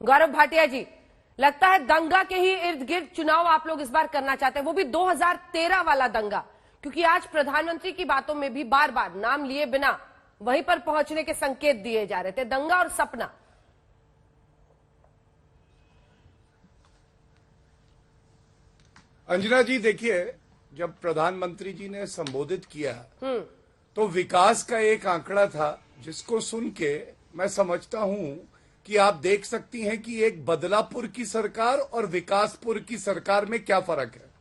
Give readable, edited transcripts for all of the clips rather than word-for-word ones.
गौरव भाटिया जी, लगता है दंगा के ही इर्द गिर्द चुनाव आप लोग इस बार करना चाहते हैं, वो भी 2013 वाला दंगा, क्योंकि आज प्रधानमंत्री की बातों में भी बार बार नाम लिए बिना वहीं पर पहुंचने के संकेत दिए जा रहे थे। दंगा और सपना। अंजना जी, देखिए, जब प्रधानमंत्री जी ने संबोधित किया तो विकास का एक आंकड़ा था जिसको सुन के मैं समझता हूं कि आप देख सकती हैं कि एक बदलापुर की सरकार और विकासपुर की सरकार में क्या फर्क है।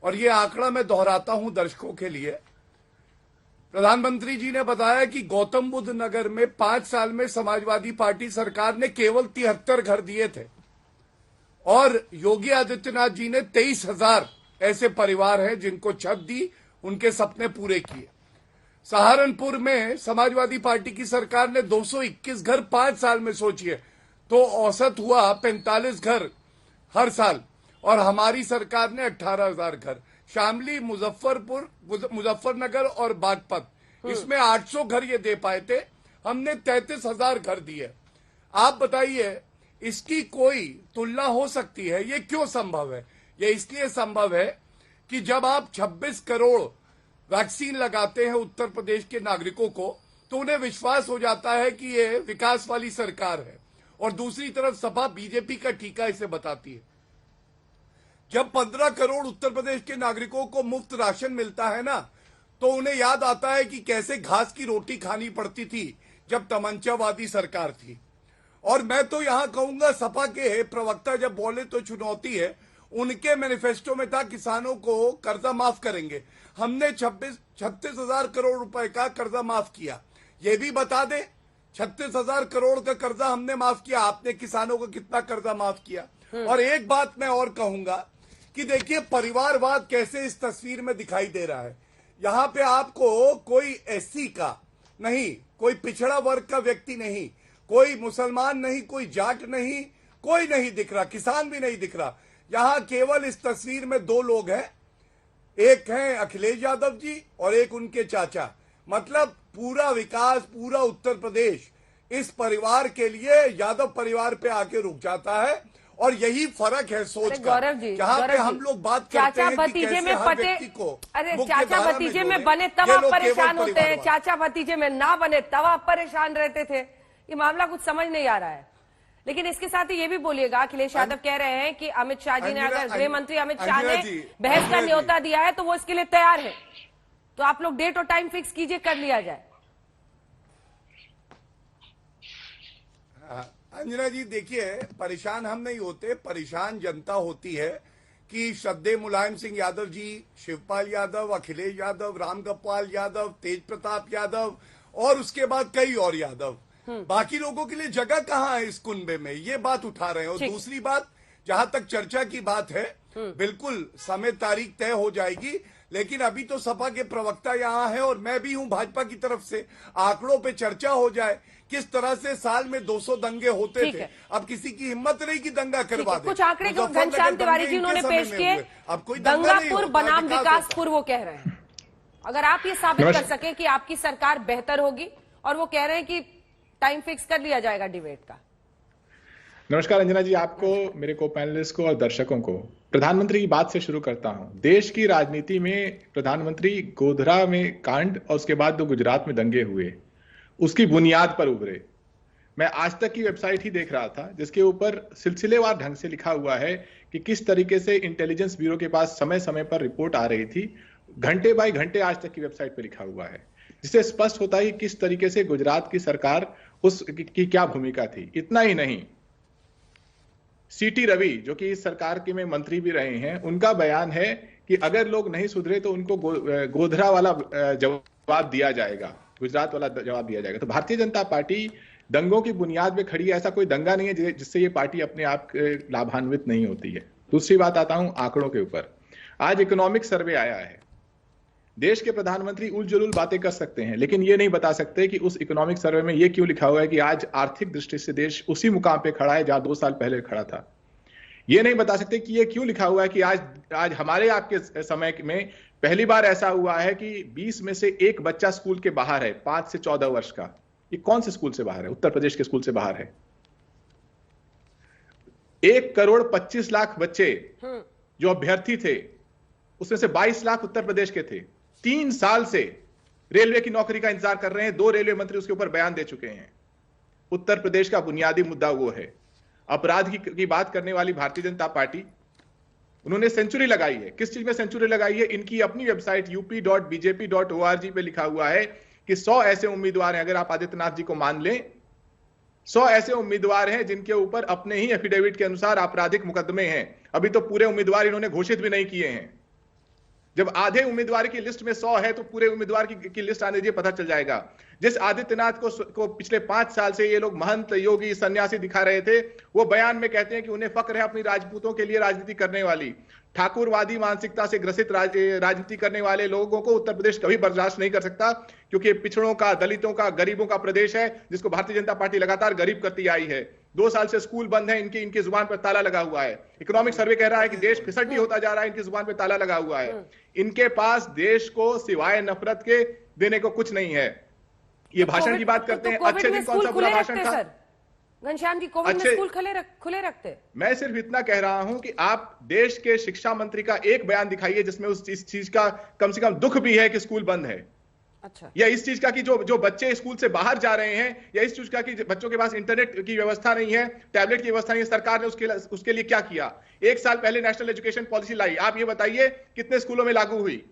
और ये आंकड़ा मैं दोहराता हूं दर्शकों के लिए। प्रधानमंत्री जी ने बताया कि गौतम बुद्ध नगर में 5 साल में समाजवादी पार्टी सरकार ने केवल 73 घर दिए थे और योगी आदित्यनाथ जी ने 23,000 ऐसे परिवार हैं जिनको छत दी, उनके सपने पूरे किए। सहारनपुर में समाजवादी पार्टी की सरकार ने 221 घर 5 साल में, सोचिए, तो औसत हुआ 45 घर हर साल, और हमारी सरकार ने 18,000 घर। शामली, मुजफ्फरनगर और बागपत, इसमें 800 घर ये दे पाए थे, हमने 33,000 घर दिए। आप बताइए, इसकी कोई तुलना हो सकती है? ये क्यों संभव है? ये इसलिए संभव है कि जब आप 26 करोड़ वैक्सीन लगाते हैं उत्तर प्रदेश के नागरिकों को, तो उन्हें विश्वास हो जाता है कि ये विकास वाली सरकार है, और दूसरी तरफ सपा बीजेपी का टीका इसे बताती है। जब 15 करोड़ उत्तर प्रदेश के नागरिकों को मुफ्त राशन मिलता है ना, तो उन्हें याद आता है कि कैसे घास की रोटी खानी पड़ती थी जब तमंचावादी सरकार थी। और मैं तो यहां कहूंगा, सपा के प्रवक्ता जब बोले तो चुनौती है, उनके मैनिफेस्टो में था किसानों को कर्जा माफ करेंगे। हमने 36,000 करोड़ रुपए का कर्जा माफ किया। ये भी बता दें, 36,000 करोड़ का कर्जा हमने माफ किया, आपने किसानों को कितना कर्जा माफ किया? और एक बात मैं और कहूंगा कि देखिए, परिवारवाद कैसे इस तस्वीर में दिखाई दे रहा है। यहां पे आपको कोई एससी का नहीं, कोई पिछड़ा वर्ग का व्यक्ति नहीं, कोई मुसलमान नहीं, कोई जाट नहीं, कोई नहीं दिख रहा, किसान भी नहीं दिख रहा। यहां केवल इस तस्वीर में 2 लोग हैं, एक हैं अखिलेश यादव जी और एक उनके चाचा। मतलब पूरा विकास, पूरा उत्तर प्रदेश इस परिवार के लिए, यादव परिवार पे आके रुक जाता है। और यही फर्क है सोच का, जहां पे हम लोग बात करते हैं कि कैसे हर व्यक्ति को, अरे चाचा भतीजे में बने तब आप परेशान होते हैं, चाचा भतीजे में ना बने तब आप परेशान रहते थे। ये मामला कुछ समझ नहीं आ रहा है। लेकिन इसके साथ ही ये भी बोलिएगा, अखिलेश यादव कह रहे हैं कि अमित शाह जी ने, अगर गृह मंत्री अमित शाह ने बहस का न्योता दिया है तो वो इसके लिए तैयार है, तो आप लोग डेट और टाइम फिक्स कीजिए, कर लिया जाए। अंजना जी, देखिए, परेशान हम नहीं होते, परेशान जनता होती है कि श्रद्धेय मुलायम सिंह यादव जी, शिवपाल यादव, अखिलेश यादव, रामगोपाल यादव, तेज प्रताप यादव और उसके बाद कई और यादव, बाकी लोगों के लिए जगह कहां है इस कुनबे में, ये बात उठा रहे हैं। और दूसरी बात, जहां तक चर्चा की बात है, बिल्कुल समय तारीख तय हो जाएगी, लेकिन अभी तो सपा के प्रवक्ता यहां है और मैं भी हूं भाजपा की तरफ से, आंकड़ों पे चर्चा हो जाए। किस तरह से साल में 200 दंगे होते थे, अब किसी की हिम्मत नहीं कि दंगा करवा दे। कुछ आंकड़े घनश्याम तिवारी जी उन्होंने पेश किए, अब कोई दंगापुर बनाम विकासपुर, वो कह रहे हैं, अगर आप ये साबित कर सके कि आपकी सरकार बेहतर होगी, और वो कह रहे हैं कि टाइम फिक्स कर लिया जाएगा डिबेट का। नमस्कार अंजना जी, आपको, मेरे को पैनलिस्ट को और दर्शकों को। प्रधानमंत्री की बात से शुरू करता हूं। देश की राजनीति में प्रधानमंत्री गोधरा में कांड और उसके बाद 2 गुजरात में दंगे हुए, उसकी बुनियाद पर उभरे। मैं आज तक की वेबसाइट ही देख रहा था जिसके ऊपर सिलसिलेवार ढंग से लिखा हुआ है कि किस तरीके से इंटेलिजेंस ब्यूरो के पास समय समय पर रिपोर्ट आ रही थी, घंटे बाय घंटे आज तक की वेबसाइट पर लिखा हुआ है, जिससे स्पष्ट होता है किस तरीके से गुजरात की सरकार की क्या भूमिका थी। इतना ही नहीं, सीटी रवि जो कि इस सरकार के में मंत्री भी रहे हैं, उनका बयान है कि अगर लोग नहीं सुधरे तो उनको गोधरा वाला जवाब दिया जाएगा, गुजरात वाला जवाब दिया जाएगा। तो भारतीय जनता पार्टी दंगों की बुनियाद पे खड़ी है। ऐसा कोई दंगा नहीं है जिससे ये पार्टी अपने आप लाभान्वित नहीं होती है। दूसरी बात आता हूं आंकड़ों के ऊपर। आज इकोनॉमिक सर्वे आया है। देश के प्रधानमंत्री उलझुल बातें कर सकते हैं, लेकिन ये नहीं बता सकते कि उस इकोनॉमिक सर्वे में ये क्यों लिखा हुआ है कि आज आर्थिक दृष्टि से देश उसी मुकाम पे खड़ा है जहां 2 साल पहले खड़ा था। ये नहीं बता सकते कि ये क्यों लिखा हुआ है कि आज हमारे आपके समय में पहली बार ऐसा हुआ है कि 20 में से 1 बच्चा स्कूल के बाहर है, 5 से 14 वर्ष का। ये कौन से स्कूल से बाहर है? उत्तर प्रदेश के स्कूल से बाहर है। 1,25,00,000 बच्चे जो अभ्यर्थी थे, उसमें से 22 लाख उत्तर प्रदेश के थे। 3 साल से रेलवे की नौकरी का इंतजार कर रहे हैं। 2 रेलवे मंत्री उसके ऊपर बयान दे चुके हैं। उत्तर प्रदेश का बुनियादी मुद्दा वो है। अपराध की बात करने वाली भारतीय जनता पार्टी, उन्होंने सेंचुरी लगाई है। किस चीज में सेंचुरी लगाई है? इनकी अपनी वेबसाइट up.bjp.org पे लिखा हुआ है कि 100 ऐसे उम्मीदवार हैं, अगर आप आदित्यनाथ जी को मान लें, 100 ऐसे उम्मीदवार हैं जिनके ऊपर अपने ही एफिडेविट के अनुसार आपराधिक मुकदमे हैं। अभी तो पूरे उम्मीदवार इन्होंने घोषित भी नहीं किए हैं। जब आधे उम्मीदवार की लिस्ट में 100 है तो पूरे उम्मीदवार की लिस्ट आने दीजिए, पता चल जाएगा। जिस आदित्यनाथ को पिछले 5 साल से ये लोग महंत, योगी, सन्यासी दिखा रहे थे, वो बयान में कहते हैं कि उन्हें फक्र है अपनी राजपूतों के लिए राजनीति करने वाली। ठाकुरवादी मानसिकता से ग्रसित राजनीति करने वाले लोगों को उत्तर प्रदेश कभी बर्दाश्त नहीं कर सकता, क्योंकि पिछड़ों का, दलितों का, गरीबों का प्रदेश है, जिसको भारतीय जनता पार्टी लगातार गरीब करती आई है। 2 साल से स्कूल बंद है, इनकी जुबान पर ताला लगा हुआ है। इकोनॉमिक सर्वे कह रहा है कि देश फिसड्डी होता जा रहा है, इनकी जुबान पर ताला लगा हुआ है। इनके पास देश को सिवाय नफरत के देने को कुछ नहीं है। ये भाषण की बात करते हैं, अच्छे दिन कौन सा बुरा भाषण था? घनश्याम जी, कोविड में स्कूल खुले रखते। मैं सिर्फ इतना कह रहा हूं कि आप देश के शिक्षा मंत्री का एक बयान दिखाइए जिसमें इस चीज का कम से कम दुख भी है कि स्कूल बंद है। अच्छा, या इस चीज का कि जो बच्चे स्कूल से बाहर जा रहे हैं, या इस चीज का कि बच्चों के पास इंटरनेट की व्यवस्था नहीं है, टैबलेट की व्यवस्था नहीं है, सरकार ने उसके लिए क्या किया? 1 साल पहले नेशनल एजुकेशन पॉलिसी लाई, आप ये बताइए कितने स्कूलों में लागू हुई?